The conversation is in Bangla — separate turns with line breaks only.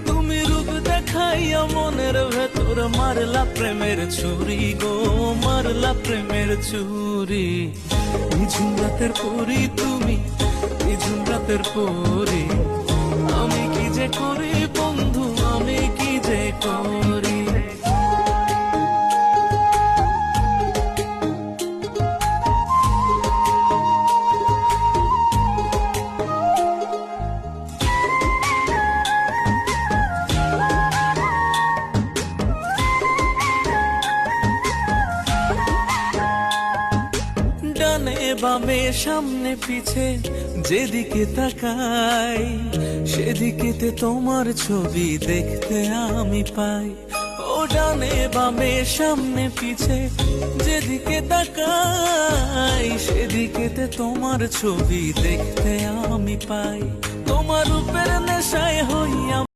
তুমি রূপ দেখাইয়া মনের ভেতর মারলা প্রেমের ছুরি গো, মারলা প্রেমের ছুরি। নিঝুম রাতের পরি তুমি, নিঝুম রাতের পরি। আমি কি যে করি বন্ধু, আমি কি যে করি। ডানে বামে সামনে পিছে যেদিকে তাকাই, সেদিকেতে তোমার ছবি দেখতে আমি পাই। ও ডানে বামে সামনে পিছে যেদিকে তাকাই, সেদিকেতে তোমার ছবি দেখতে আমি পাই। তোমার রূপের নেশায় হইয়া